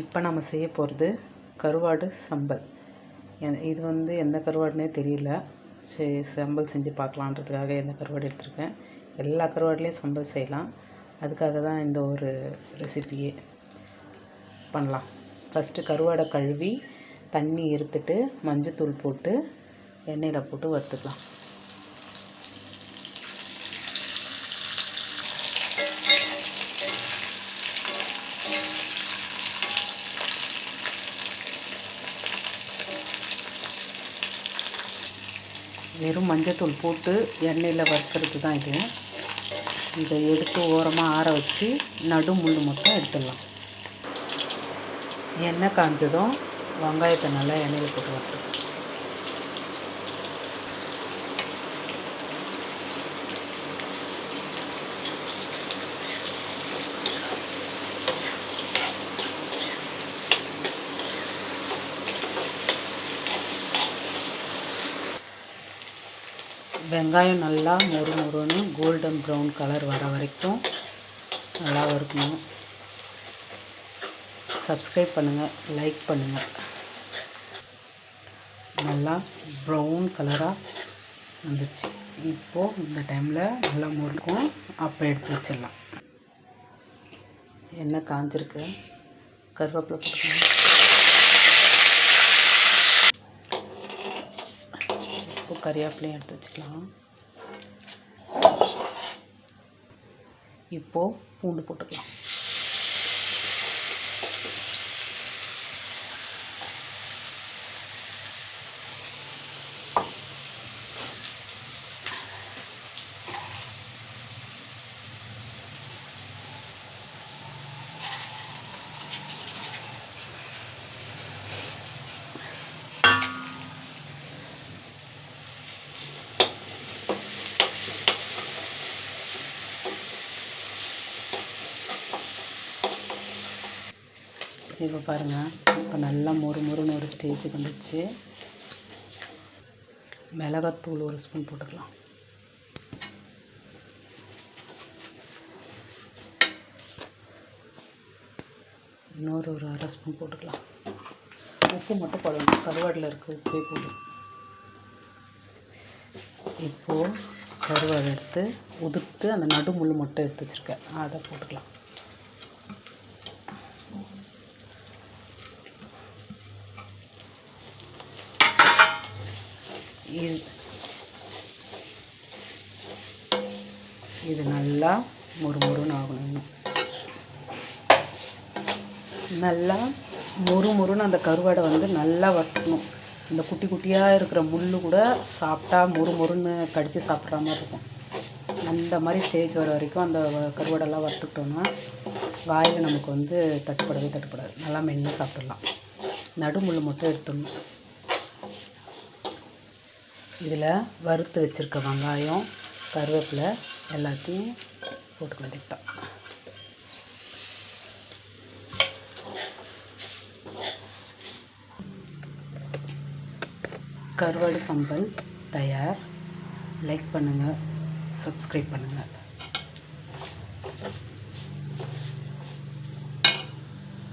இப்போ நம்ம செய்ய போகிறது கருவாடு சம்பல். இது எந்த கருவாடுனே தெரியல. சரி, சம்பல் செஞ்சு பார்க்கலான்றதுக்காக எந்த கருவாடு எடுத்திருக்கேன். எல்லா கருவாடுலேயும் சம்பல் செய்யலாம். அதுக்காக தான் இந்த ஒரு ரெசிபியே பண்ணலாம். ஃபஸ்ட்டு கருவாடை கழுவி தண்ணி இருத்துட்டு மஞ்சத்தூள் போட்டு எண்ணெயில் போட்டு வறுத்துக்கலாம். வெறும் மஞ்சத்தூள் போட்டு எண்ணெயில் வறுக்கிறது தான் இது. இதை எடுத்து ஓரமாக ஆற வச்சு நடு முள் மட்டும் எடுத்துடலாம். எண்ணெய் காஞ்சதும் வெங்காயத்தை நல்லா எண்ணெயில் போட்டு வறுத்து வெங்காயம் நல்லா மொறுன்னு கோல்டன் ப்ரௌன் கலர் வர வரைக்கும் நல்லா வறுக்கணும். சப்ஸ்கிரைப் பண்ணுங்கள், லைக் பண்ணுங்கள். நல்லா ப்ரௌன் கலராக வந்துச்சு. இப்போது இந்த டைமில் நல்லா முறுக்கும். அப்போ எடுத்து வச்சிடலாம். எண்ணெய் காஞ்சிருக்கு. கருவேப்பிலை போட்டுக்கணும். கறிவேப்பிலையும் எடுத்து வச்சுக்கலாம். இப்போது பூண்டு போட்டுக்கலாம். இப்போ பாருங்கள், இப்போ நல்லா மொறுன்னு ஒரு ஸ்டேஜுக்கு வந்துச்சு. மிளகாத்தூள் ஒரு ஸ்பூன் போட்டுக்கலாம். இன்னொரு அரை ஸ்பூன் போட்டுக்கலாம். உப்பு மட்டும் போடணும். கருவாடில் இருக்க உப்பே போடும். இப்போது கருவாடு எடுத்து உதுத்து அந்த நடு முள் மட்டும் எடுத்து வச்சுருக்கேன், அதை போட்டுக்கலாம். இது நல்லா மொறுன்னு ஆகணும். நல்லா மொறுன்னு அந்த கருவாடை நல்லா வறுக்கணும். இந்த குட்டி குட்டியாக இருக்கிற முள் கூட சாப்பிட்டா மொறுன்னு கடித்து சாப்பிட்ற மாதிரி இருக்கும். அந்த மாதிரி ஸ்டேஜ் வர வரைக்கும் அந்த கருவாடெல்லாம் வறுத்துக்கிட்டோன்னா வாயில் நமக்கு தட்டுப்படாது. நல்லா மென்று சாப்பிட்றலாம். நடுமுள் மட்டும் எடுத்துடணும். இதில் வறுத்து வச்சுருக்க வெங்காயம், கருவேப்பிலை எல்லாத்தையும் போட்டுக்க வேண்டியதுதான். கருவாடு சம்பல் தயார். லைக் பண்ணுங்கள், சப்ஸ்கிரைப் பண்ணுங்கள்.